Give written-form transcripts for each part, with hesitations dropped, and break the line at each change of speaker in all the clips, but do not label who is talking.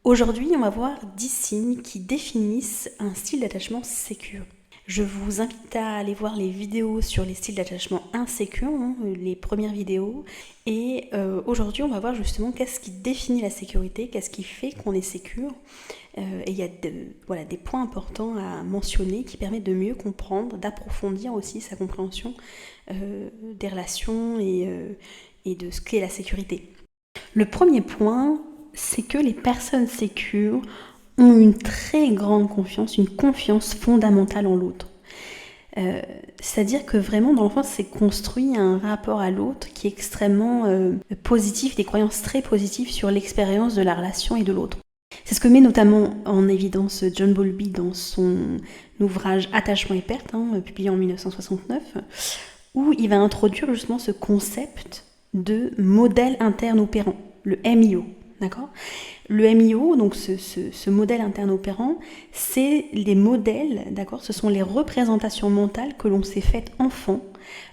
Aujourd'hui, on va voir 10 signes qui définissent un style d'attachement sécure. Je vous invite à aller voir les vidéos sur les styles d'attachement insécures, les premières vidéos. Et aujourd'hui, on va voir justement qu'est-ce qui définit la sécurité, qu'est-ce qui fait qu'on est sécure. Et il y a des points importants à mentionner qui permettent de mieux comprendre, d'approfondir aussi sa compréhension des relations et de ce qu'est la sécurité. Le premier point, c'est que les personnes sécures ont une très grande confiance, une confiance fondamentale en l'autre. C'est-à-dire que vraiment dans l'enfance c'est construit un rapport à l'autre qui est extrêmement positif, des croyances très positives sur l'expérience de la relation et de l'autre. C'est ce que met notamment en évidence John Bowlby dans son ouvrage Attachement et perte, publié en 1969, où il va introduire justement ce concept de modèle interne opérant, le MIO. D'accord ? Le MIO, donc ce modèle interne opérant, c'est les modèles, d'accord ? Ce sont les représentations mentales que l'on s'est faites enfant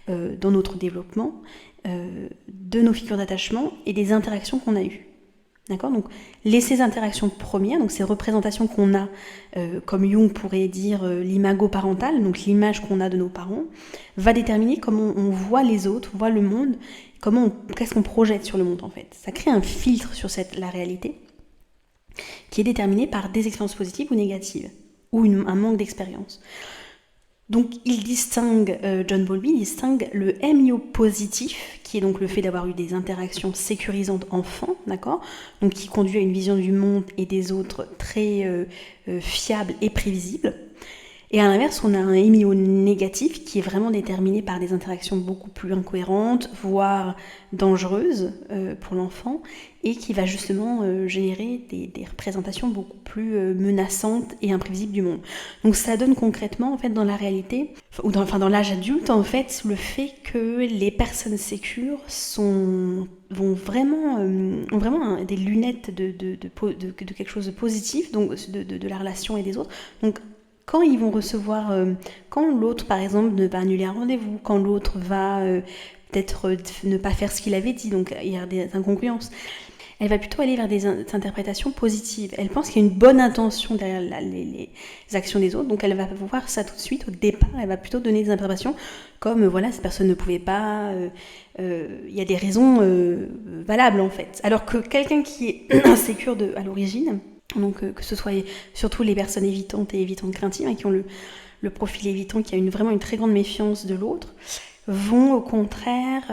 dans notre développement, de nos figures d'attachement et des interactions qu'on a eues. D'accord ? Donc, ces interactions premières, donc ces représentations qu'on a, comme Jung pourrait dire l'imago parental, donc l'image qu'on a de nos parents, va déterminer comment on voit les autres, voit le monde, qu'est-ce qu'on projette sur le monde en fait. Ça crée un filtre sur la réalité qui est déterminé par des expériences positives ou négatives, ou un manque d'expérience. Donc il distingue, John Bowlby distingue le MIO positif, qui est donc le fait d'avoir eu des interactions sécurisantes enfant, d'accord ? Donc qui conduit à une vision du monde et des autres très fiable et prévisible. Et à l'inverse, on a un MIO négatif qui est vraiment déterminé par des interactions beaucoup plus incohérentes, voire dangereuses pour l'enfant, et qui va justement générer des représentations beaucoup plus menaçantes et imprévisibles du monde. Donc ça donne concrètement, en fait, dans la réalité, ou dans l'âge adulte, en fait, le fait que les personnes sécures ont vraiment des lunettes de quelque chose de positif, donc de la relation et des autres. Donc quand ils vont recevoir, quand l'autre par exemple va annuler un rendez-vous, quand l'autre va peut-être ne pas faire ce qu'il avait dit, donc il y a des incongruences, elle va plutôt aller vers des interprétations positives. Elle pense qu'il y a une bonne intention derrière les actions des autres, donc elle va voir ça tout de suite au départ, elle va plutôt donner des interprétations comme voilà, cette personne ne pouvait pas, il y a des raisons valables en fait. Alors que quelqu'un qui est insécure à l'origine, donc que ce soit surtout les personnes évitantes et évitantes craintives, qui ont le profil évitant, qui a vraiment une très grande méfiance de l'autre, vont au contraire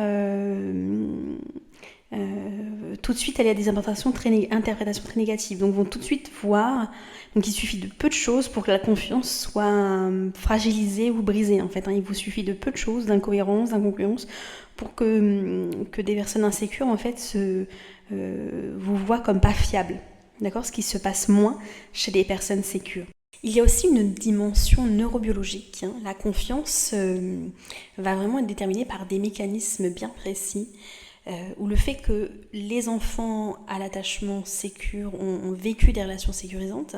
tout de suite aller à des interprétations très négatives, donc vont tout de suite voir, donc il suffit de peu de choses pour que la confiance soit fragilisée ou brisée en fait, il vous suffit de peu de choses, d'incohérences, d'incongruences pour que des personnes insécures en fait vous voient comme pas fiables. D'accord ? Ce qui se passe moins chez les personnes sécures. Il y a aussi une dimension neurobiologique. La confiance va vraiment être déterminée par des mécanismes bien précis, où le fait que les enfants à l'attachement sécure ont vécu des relations sécurisantes,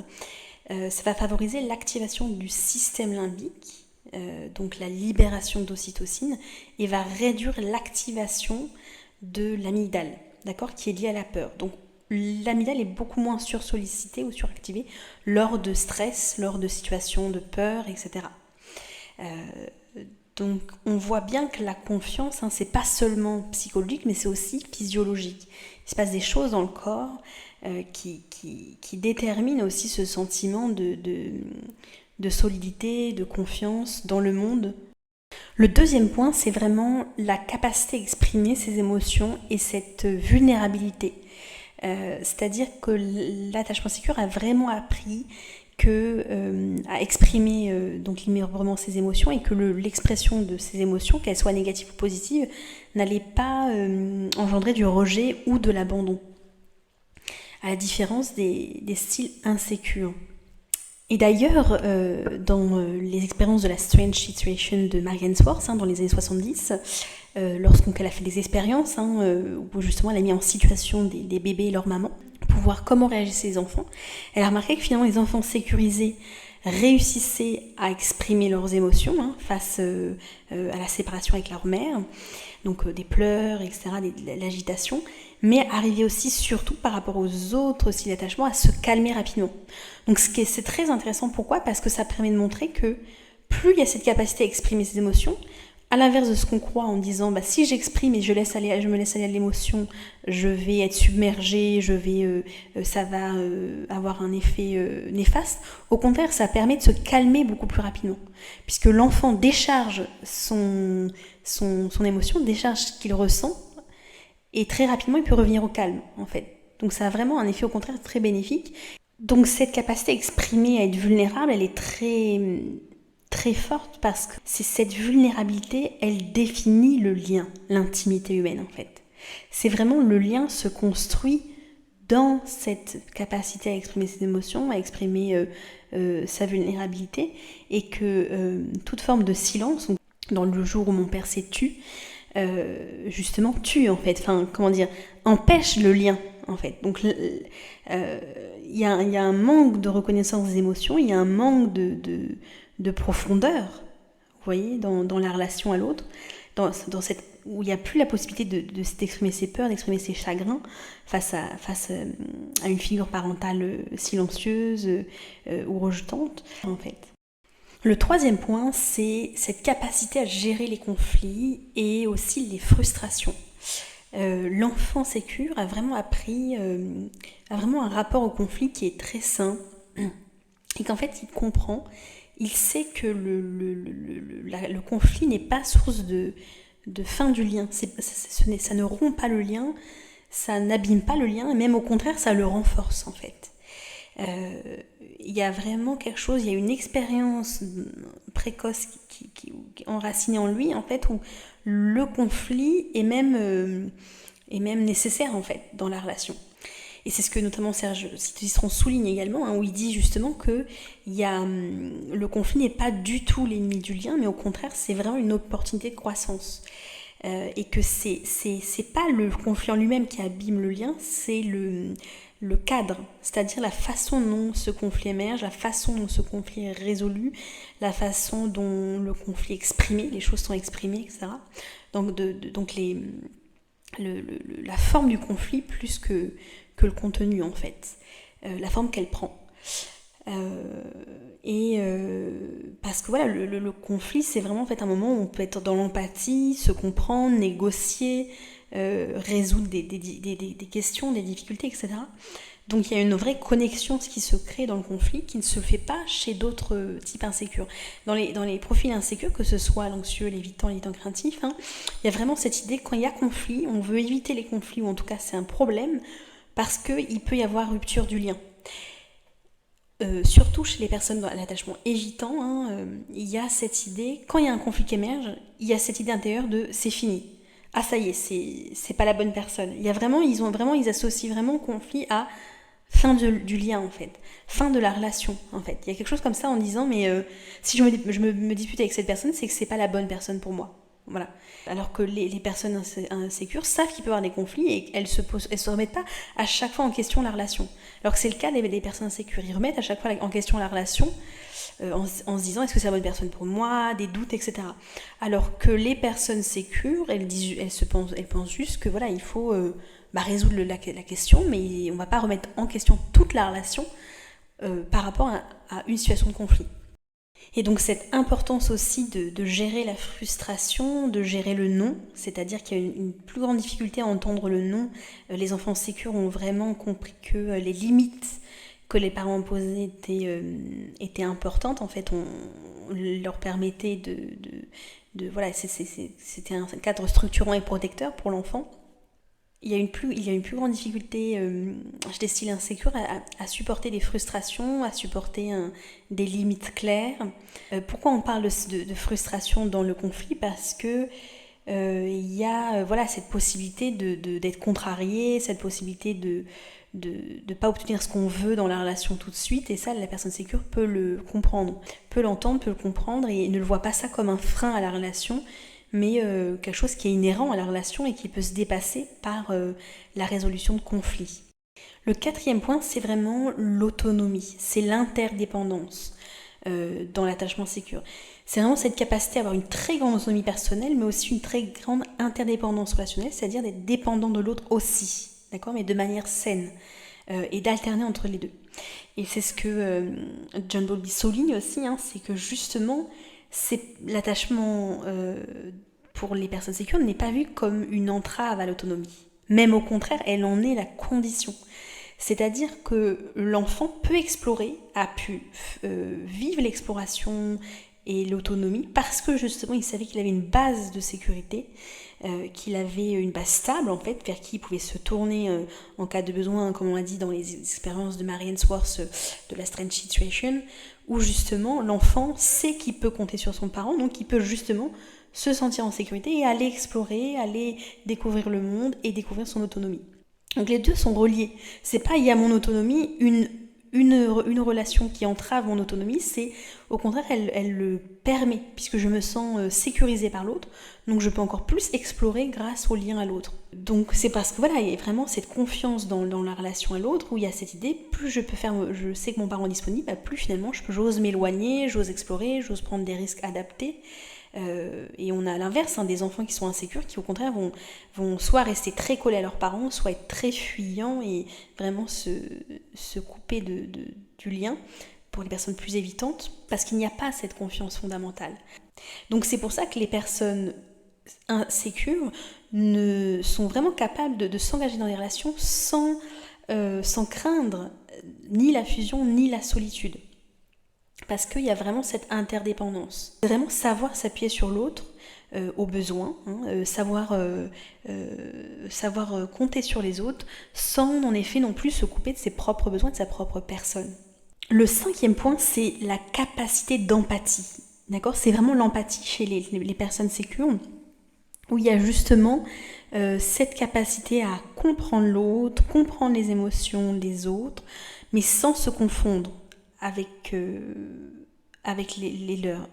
ça va favoriser l'activation du système limbique, donc la libération d'ocytocine, et va réduire l'activation de l'amygdale, d'accord, qui est liée à la peur. Donc l'amygdale est beaucoup moins sursollicitée ou suractivée lors de stress, lors de situations de peur, etc. Donc on voit bien que la confiance, c'est pas seulement psychologique, mais c'est aussi physiologique. Il se passe des choses dans le corps qui déterminent aussi ce sentiment de solidité, de confiance dans le monde. Le deuxième point, c'est vraiment la capacité à exprimer ses émotions et cette vulnérabilité. C'est-à-dire que l'attachement sécure a vraiment appris à exprimer donc librement ses émotions, et que l'expression de ses émotions, qu'elles soient négatives ou positives, n'allait pas engendrer du rejet ou de l'abandon, à la différence des styles insécures. Et d'ailleurs, dans les expériences de la Strange Situation de Mary Ainsworth, dans les années 70, lorsqu'elle a fait des expériences où justement elle a mis en situation des bébés et leur maman pour voir comment réagissaient les enfants, elle a remarqué que finalement les enfants sécurisés réussissaient à exprimer leurs émotions face à la séparation avec leur mère, donc des pleurs, etc., de l'agitation, mais arrivaient aussi surtout par rapport aux autres styles d'attachement à se calmer rapidement. Donc c'est très intéressant, pourquoi ? Parce que ça permet de montrer que plus il y a cette capacité à exprimer ses émotions, à l'inverse de ce qu'on croit en disant si j'exprime et je me laisse aller à l'émotion, je vais être submergée, ça va avoir un effet néfaste. Au contraire, ça permet de se calmer beaucoup plus rapidement, puisque l'enfant décharge son émotion, décharge ce qu'il ressent, et très rapidement il peut revenir au calme en fait. Donc ça a vraiment un effet au contraire très bénéfique. Donc cette capacité à exprimer, à être vulnérable, elle est très forte parce que c'est cette vulnérabilité, elle définit le lien, l'intimité humaine en fait. C'est vraiment le lien se construit dans cette capacité à exprimer ses émotions, à exprimer sa vulnérabilité, et que toute forme de silence, dans le jour où mon père s'est tu, justement tue en fait, empêche le lien en fait. Donc il y a un manque de reconnaissance des émotions, il y a un manque de profondeur, vous voyez, dans la relation à l'autre, dans cette, où il n'y a plus la possibilité d'exprimer ses peurs, d'exprimer ses chagrins face à une figure parentale silencieuse ou rejetante, en fait. Le troisième point, c'est cette capacité à gérer les conflits et aussi les frustrations. L'enfant sécure a vraiment appris, a vraiment un rapport au conflit qui est très sain, et qu'en fait il comprend, il sait que le conflit n'est pas source de fin du lien, ça ne rompt pas le lien, ça n'abîme pas le lien, et même au contraire ça le renforce en fait. Il y a vraiment quelque chose, il y a une expérience précoce qui est enracinée en lui en fait, où le conflit est même nécessaire en fait dans la relation. Et c'est ce que notamment Serge Citron souligne également, où il dit justement que le conflit n'est pas du tout l'ennemi du lien, mais au contraire c'est vraiment une opportunité de croissance. Et que c'est pas le conflit en lui-même qui abîme le lien, c'est le cadre, c'est-à-dire la façon dont ce conflit émerge, la façon dont ce conflit est résolu, la façon dont le conflit est exprimé, les choses sont exprimées, etc. Donc, la forme du conflit plus que le contenu en fait, la forme qu'elle prend. Parce que voilà, le conflit c'est vraiment en fait un moment où on peut être dans l'empathie, se comprendre, négocier, résoudre des questions, des difficultés, etc. Donc il y a une vraie connexion qui se crée dans le conflit qui ne se fait pas chez d'autres types insécures. Dans les profils insécures, que ce soit l'anxieux, l'évitant craintif, il y a vraiment cette idée que quand il y a conflit, on veut éviter les conflits, ou en tout cas c'est un problème, parce qu'il peut y avoir rupture du lien. Surtout chez les personnes à l'attachement évitant, il y a cette idée, quand il y a un conflit qui émerge, il y a cette idée intérieure de c'est fini. Ah ça y est, c'est pas la bonne personne. Ils associent vraiment conflit à fin du lien en fait, fin de la relation en fait. Il y a quelque chose comme ça en disant si je me dispute avec cette personne, c'est que c'est pas la bonne personne pour moi. Voilà. Alors que les personnes insécures savent qu'il peut y avoir des conflits et elles se remettent pas à chaque fois en question la relation. Alors que c'est le cas des personnes insécures. Ils remettent à chaque fois en question la relation en se disant est-ce que c'est la bonne personne pour moi, des doutes, etc. Alors que les personnes sécures, elles pensent juste que voilà, il faut résoudre la question, mais on va pas remettre en question toute la relation par rapport à une situation de conflit. Et donc cette importance aussi de gérer la frustration, de gérer le non, c'est-à-dire qu'il y a une plus grande difficulté à entendre le non. Les enfants sécures ont vraiment compris que les limites que les parents imposaient étaient importantes. En fait, on leur permettait voilà, c'était un cadre structurant et protecteur pour l'enfant. Il y a une plus grande difficulté chez les styles insécures à supporter des frustrations, à supporter des limites claires. Pourquoi on parle de frustration dans le conflit ? Parce que il y a voilà, cette possibilité d'être contrarié, cette possibilité de ne pas obtenir ce qu'on veut dans la relation tout de suite, et ça la personne sécure peut le comprendre, peut l'entendre, peut le comprendre, et ne le voit pas ça comme un frein à la relation, mais quelque chose qui est inhérent à la relation et qui peut se dépasser par la résolution de conflits. Le quatrième point, c'est vraiment l'autonomie, c'est l'interdépendance. dans l'attachement sécure. C'est vraiment cette capacité à avoir une très grande autonomie personnelle, mais aussi une très grande interdépendance relationnelle, c'est-à-dire d'être dépendant de l'autre aussi, d'accord, mais de manière saine, et d'alterner entre les deux. Et c'est ce que John Bowlby souligne aussi, c'est que justement, l'attachement pour les personnes sécures n'est pas vu comme une entrave à l'autonomie. Même au contraire, elle en est la condition. C'est-à-dire que l'enfant peut explorer, a pu vivre l'exploration et l'autonomie parce que justement il savait qu'il avait une base de sécurité, qu'il avait une base stable en fait vers qui il pouvait se tourner en cas de besoin, comme on l'a dit dans les expériences de Mary Ainsworth de la Strange Situation, où justement l'enfant sait qu'il peut compter sur son parent, donc il peut justement se sentir en sécurité et aller explorer, aller découvrir le monde et découvrir son autonomie. Donc les deux sont reliés. C'est pas il y a mon autonomie, une relation qui entrave mon autonomie, c'est au contraire elle le permet, puisque je me sens sécurisée par l'autre, donc je peux encore plus explorer grâce au lien à l'autre. Donc c'est parce que voilà, il y a vraiment cette confiance dans la relation à l'autre, où il y a cette idée, plus je sais que mon parent est disponible, plus finalement j'ose m'éloigner, j'ose explorer, j'ose prendre des risques adaptés. Et on a à l'inverse des enfants qui sont insécures, qui au contraire vont soit rester très collés à leurs parents, soit être très fuyants et vraiment se couper du lien pour les personnes plus évitantes, parce qu'il n'y a pas cette confiance fondamentale. Donc c'est pour ça que les personnes insécures sont vraiment capables de s'engager dans des relations sans craindre ni la fusion ni la solitude. Parce qu'il y a vraiment cette interdépendance. Vraiment savoir s'appuyer sur l'autre au besoin, savoir compter sur les autres, sans en effet non plus se couper de ses propres besoins, de sa propre personne. Le 5e point, c'est la capacité d'empathie. D'accord ? C'est vraiment l'empathie chez les personnes sécures, où il y a justement cette capacité à comprendre l'autre, comprendre les émotions des autres, mais sans se confondre avec les leurs.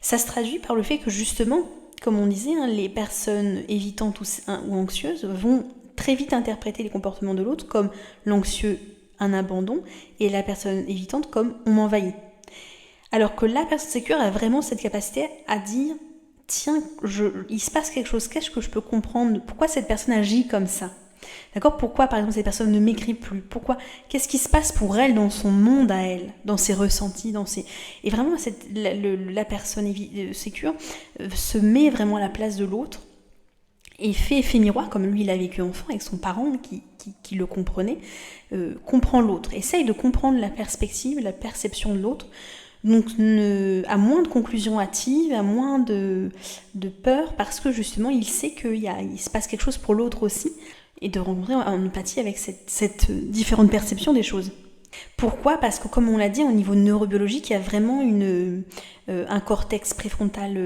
Ça se traduit par le fait que justement, comme on disait, les personnes évitantes ou anxieuses vont très vite interpréter les comportements de l'autre comme l'anxieux, un abandon, et la personne évitante comme on m'envahit. Alors que la personne sécure a vraiment cette capacité à dire tiens, il se passe quelque chose, qu'est-ce que je peux comprendre, pourquoi cette personne agit comme ça ? D'accord ? Pourquoi, par exemple, cette personne ne m'écrit plus ? Qu'est-ce qui se passe pour elle dans son monde à elle, dans ses ressentis, Et vraiment, la personne sécure se met vraiment à la place de l'autre et fait effet miroir, comme lui, il a vécu enfant avec son parent qui le comprenait, comprend l'autre, essaye de comprendre la perspective, la perception de l'autre. Donc à moins de conclusions hâtives, à moins de peur, parce que justement il sait qu'il se passe quelque chose pour l'autre aussi, et de rencontrer en empathie avec cette différente perception des choses. Pourquoi ? Parce que comme on l'a dit, au niveau neurobiologique, il y a vraiment un cortex préfrontal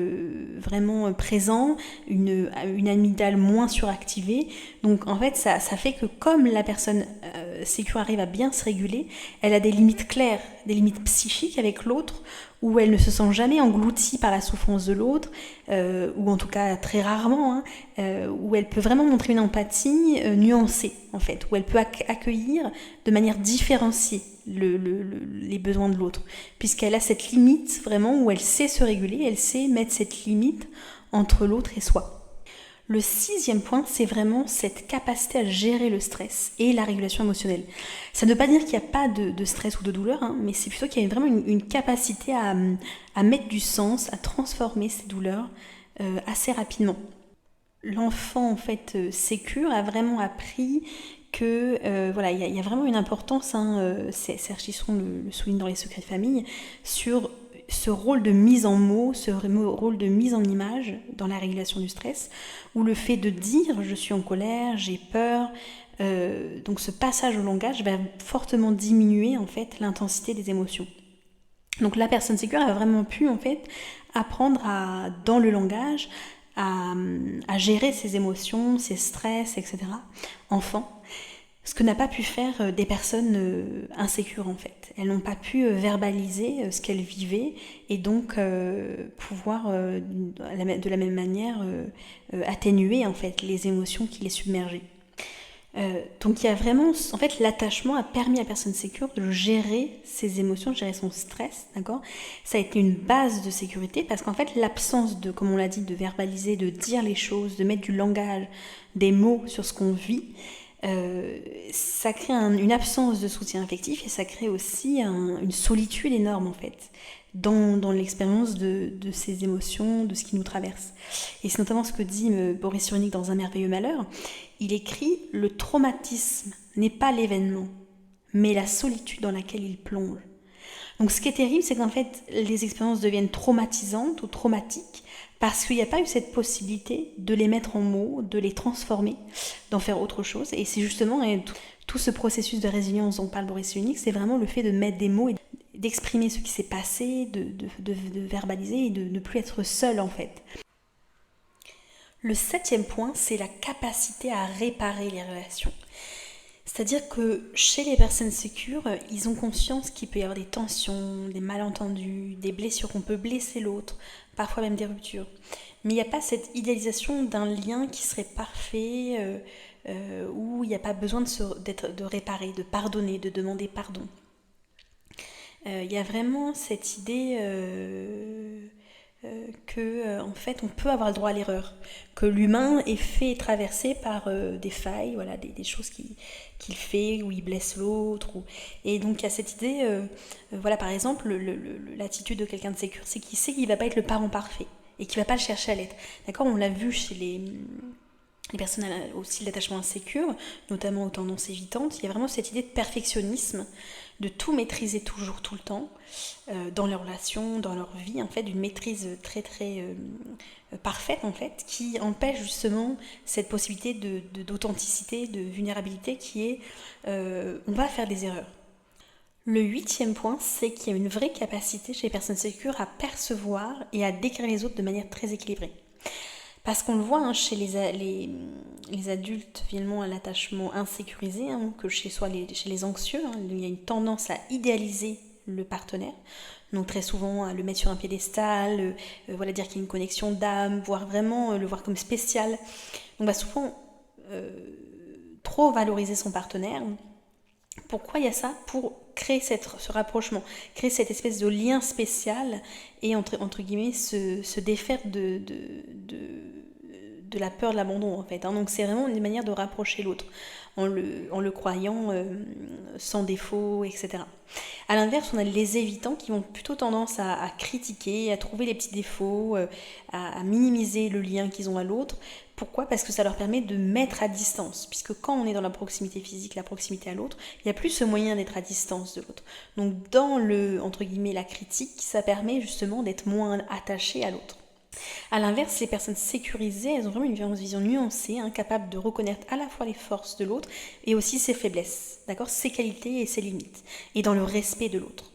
vraiment présent, une amygdale moins suractivée. Donc en fait, ça fait que comme la personne sécure arrive à bien se réguler, elle a des limites claires, des limites psychiques avec l'autre, où elle ne se sent jamais engloutie par la souffrance de l'autre, ou en tout cas très rarement, où elle peut vraiment montrer une empathie nuancée, en fait, où elle peut accueillir de manière différenciée les besoins de l'autre, puisqu'elle a cette limite vraiment où elle sait se réguler, elle sait mettre cette limite entre l'autre et soi. Le 6e point, c'est vraiment cette capacité à gérer le stress et la régulation émotionnelle. Ça ne veut pas dire qu'il n'y a pas de stress ou de douleur, mais c'est plutôt qu'il y a vraiment une capacité à mettre du sens, à transformer ces douleurs assez rapidement. L'enfant, en fait, sécure a vraiment appris que il y a vraiment une importance, Serge Tisseron le souligne dans Les Secrets de famille, sur ce rôle de mise en mots, ce rôle de mise en image dans la régulation du stress, où le fait de dire je suis en colère, j'ai peur, donc ce passage au langage va fortement diminuer en fait l'intensité des émotions. Donc la personne sécure a vraiment pu en fait apprendre dans le langage à gérer ses émotions, ses stress, etc. enfant. Ce que n'a pas pu faire des personnes insécures en fait. Elles n'ont pas pu verbaliser ce qu'elles vivaient et donc pouvoir de la même manière atténuer en fait les émotions qui les submergeaient. Donc il y a vraiment, en fait, l'attachement a permis à la personne sécure de gérer ses émotions, de gérer son stress, d'accord. Ça a été une base de sécurité parce qu'en fait l'absence de, comme on l'a dit, de verbaliser, de dire les choses, de mettre du langage, des mots sur ce qu'on vit, ça crée une absence de soutien affectif et ça crée aussi une solitude énorme en fait dans l'expérience de ces émotions, de ce qui nous traverse. Et c'est notamment ce que dit Boris Cyrulnik dans Un merveilleux malheur. Il écrit « Le traumatisme n'est pas l'événement, mais la solitude dans laquelle il plonge ». Donc ce qui est terrible, c'est qu'en fait, les expériences deviennent traumatisantes ou traumatiques parce qu'il n'y a pas eu cette possibilité de les mettre en mots, de les transformer, d'en faire autre chose. Et c'est justement tout ce processus de résilience dont parle Boris Cyrulnik, c'est vraiment le fait de mettre des mots et d'exprimer ce qui s'est passé, de verbaliser et de ne plus être seul en fait. Le 7e point, c'est la capacité à réparer les relations. C'est-à-dire que chez les personnes sécures, ils ont conscience qu'il peut y avoir des tensions, des malentendus, des blessures, qu'on peut blesser l'autre, parfois même des ruptures. Mais il n'y a pas cette idéalisation d'un lien qui serait parfait, où il n'y a pas besoin de réparer, de pardonner, de demander pardon. Il y a vraiment cette idée que en fait on peut avoir le droit à l'erreur, que l'humain est fait et traversé par des failles, voilà, des choses qu'il fait, où il blesse l'autre, et donc il y a cette idée, voilà, par exemple l'attitude de quelqu'un de sécure, c'est qu'il sait qu'il ne va pas être le parent parfait et qu'il ne va pas le chercher à l'être, d'accord. On l'a vu chez les personnes aussi d'attachement insécure, notamment aux tendances évitantes, il y a vraiment cette idée de perfectionnisme, de tout maîtriser toujours, tout le temps, dans leurs relations, dans leur vie, en fait, d'une maîtrise très très parfaite, en fait, qui empêche justement cette possibilité d'authenticité, de vulnérabilité qui est on va faire des erreurs. Le 8e point, c'est qu'il y a une vraie capacité chez les personnes sécures à percevoir et à décrire les autres de manière très équilibrée. Parce qu'on le voit chez les adultes finalement à l'attachement insécurisé, que chez les anxieux, il y a une tendance à idéaliser le partenaire, donc très souvent à le mettre sur un piédestal, voilà, dire qu'il y a une connexion d'âme, voire vraiment le voir comme spécial. On va souvent trop valoriser son partenaire. Pourquoi il y a ça? Pour créer ce rapprochement, créer cette espèce de lien spécial et entre guillemets se défaire de la peur de l'abandon en fait. Donc c'est vraiment une manière de rapprocher l'autre en le croyant sans défaut, etc. A l'inverse, on a les évitants qui ont plutôt tendance à critiquer, à trouver les petits défauts, à minimiser le lien qu'ils ont à l'autre. Pourquoi? Parce que ça leur permet de mettre à distance, puisque quand on est dans la proximité physique, la proximité à l'autre, il n'y a plus ce moyen d'être à distance de l'autre. Donc dans entre guillemets, la critique, ça permet justement d'être moins attaché à l'autre. A l'inverse, les personnes sécurisées, elles ont vraiment une vision nuancée, capable de reconnaître à la fois les forces de l'autre et aussi ses faiblesses, d'accord, ses qualités et ses limites, et dans le respect de l'autre.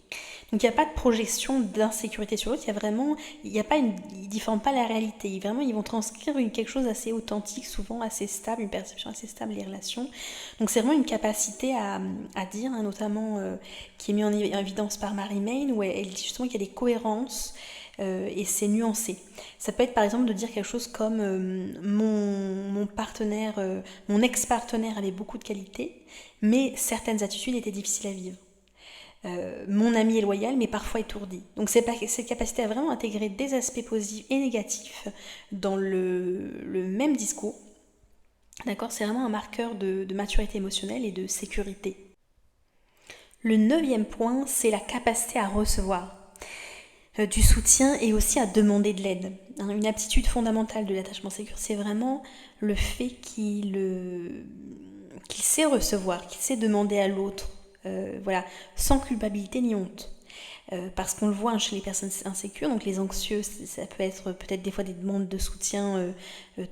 Donc il n'y a pas de projection d'insécurité sur l'autre, ils ne diffèrent pas la réalité, ils vont transcrire quelque chose assez authentique, souvent assez stable, une perception assez stable des relations. Donc c'est vraiment une capacité à dire, notamment qui est mise en évidence par Mary Main, où elle dit justement qu'il y a des cohérences, et c'est nuancé. Ça peut être par exemple de dire quelque chose comme mon partenaire, mon ex-partenaire avait beaucoup de qualités, mais certaines attitudes étaient difficiles à vivre. Mon ami est loyal, mais parfois étourdi. Donc cette capacité à vraiment intégrer des aspects positifs et négatifs dans le même discours, d'accord, c'est vraiment un marqueur de maturité émotionnelle et de sécurité. Le 9e point, c'est la capacité à recevoir du soutien et aussi à demander de l'aide. Une aptitude fondamentale de l'attachement sécure, c'est vraiment le fait qu'il sait recevoir, qu'il sait demander à l'autre, voilà, sans culpabilité ni honte. Parce qu'on le voit chez les personnes insécures, donc les anxieux, ça peut être peut-être des fois des demandes de soutien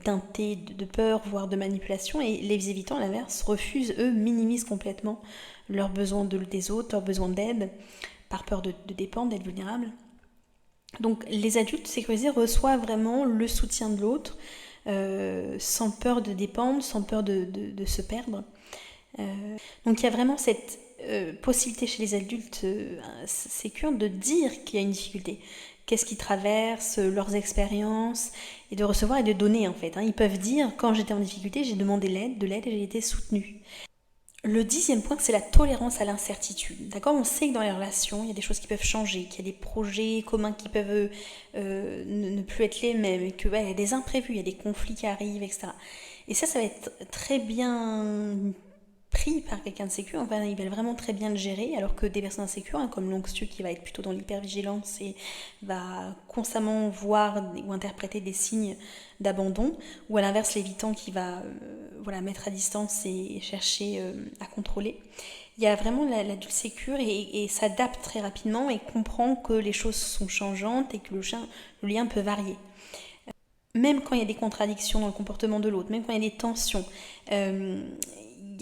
teintées de peur, voire de manipulation, et les évitants, à l'inverse, refusent, eux, minimisent complètement leurs besoins des autres, leurs besoins d'aide, par peur de dépendre, d'être vulnérables. Donc les adultes sécurisés reçoivent vraiment le soutien de l'autre, sans peur de dépendre, sans peur de se perdre. Donc il y a vraiment cette possibilité chez les adultes sécures de dire qu'il y a une difficulté, qu'est-ce qu'ils traversent, leurs expériences, et de recevoir et de donner en fait. Ils peuvent dire, quand j'étais en difficulté, j'ai demandé de l'aide et j'ai été soutenue. Le 10e point, c'est la tolérance à l'incertitude. D'accord, on sait que dans les relations, il y a des choses qui peuvent changer, qu'il y a des projets communs qui peuvent ne plus être les mêmes, et qu'il y a des imprévus, il y a des conflits qui arrivent, etc. Et ça va être très bien pris par quelqu'un de sécure, enfin, ils veulent vraiment très bien le gérer, alors que des personnes insécures, comme l'anxieux qui va être plutôt dans l'hypervigilance et va constamment voir ou interpréter des signes d'abandon, ou à l'inverse l'évitant qui va mettre à distance et chercher à contrôler. Il y a vraiment l'adulte sécure et s'adapte très rapidement et comprend que les choses sont changeantes et que le lien peut varier. Même quand il y a des contradictions dans le comportement de l'autre, même quand il y a des tensions,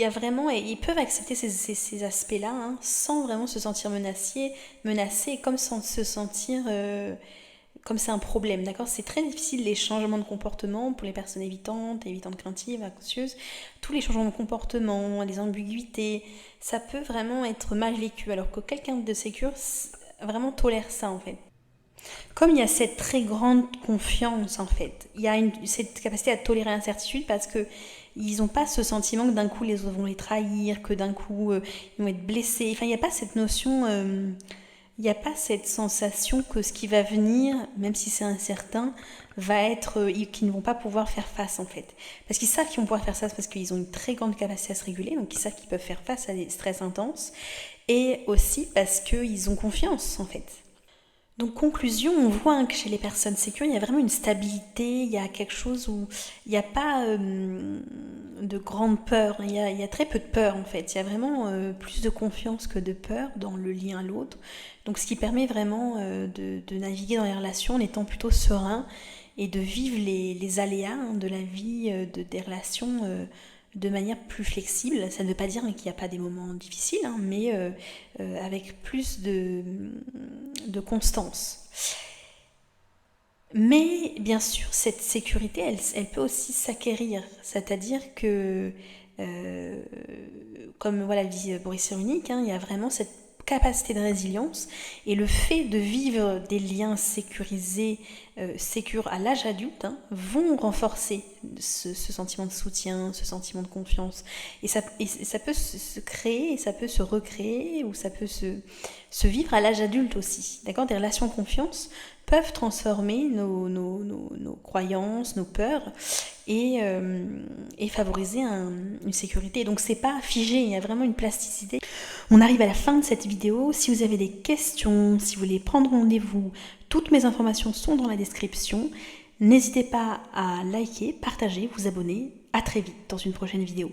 il y a vraiment, et ils peuvent accepter ces aspects-là sans vraiment se sentir menacés, comme sans se sentir comme c'est un problème, d'accord? C'est très difficile les changements de comportement pour les personnes évitantes craintives, anxieuses. Tous les changements de comportement, les ambiguïtés, ça peut vraiment être mal vécu, alors que quelqu'un de sécure vraiment tolère ça en fait. Comme il y a cette très grande confiance en fait, il y a cette capacité à tolérer l'incertitude parce que ils n'ont pas ce sentiment que d'un coup les autres vont les trahir, que d'un coup ils vont être blessés. Enfin, il n'y a pas cette notion, il n'y a pas cette sensation que ce qui va venir, même si c'est incertain, va être qu'ils ne vont pas pouvoir faire face en fait. Parce qu'ils savent qu'ils vont pouvoir faire ça parce qu'ils ont une très grande capacité à se réguler, donc ils savent qu'ils peuvent faire face à des stress intenses, et aussi parce qu'ils ont confiance en fait. Donc conclusion, on voit que chez les personnes sécures, il y a vraiment une stabilité, il y a quelque chose où il n'y a pas de grande peur, il y a très peu de peur en fait, il y a vraiment plus de confiance que de peur dans le lien à l'autre. Donc ce qui permet vraiment de naviguer dans les relations en étant plutôt serein et de vivre les aléas de la vie, des relations de manière plus flexible. Ça ne veut pas dire qu'il n'y a pas des moments difficiles, mais avec plus de constance. Mais bien sûr, cette sécurité, elle peut aussi s'acquérir. C'est-à-dire que, comme voilà le dit Boris Cyrulnik, il y a vraiment cette capacité de résilience et le fait de vivre des liens sécurisés, sécures à l'âge adulte, vont renforcer ce sentiment de soutien, ce sentiment de confiance. Et ça peut se créer, et ça peut se recréer, ou ça peut se vivre à l'âge adulte aussi. D'accord ? Des relations de confiance peuvent transformer nos croyances, nos peurs et favoriser une sécurité. Donc c'est pas figé, il y a vraiment une plasticité. On arrive à la fin de cette vidéo. Si vous avez des questions, si vous voulez prendre rendez-vous, toutes mes informations sont dans la description. N'hésitez pas à liker, partager, vous abonner. À très vite dans une prochaine vidéo.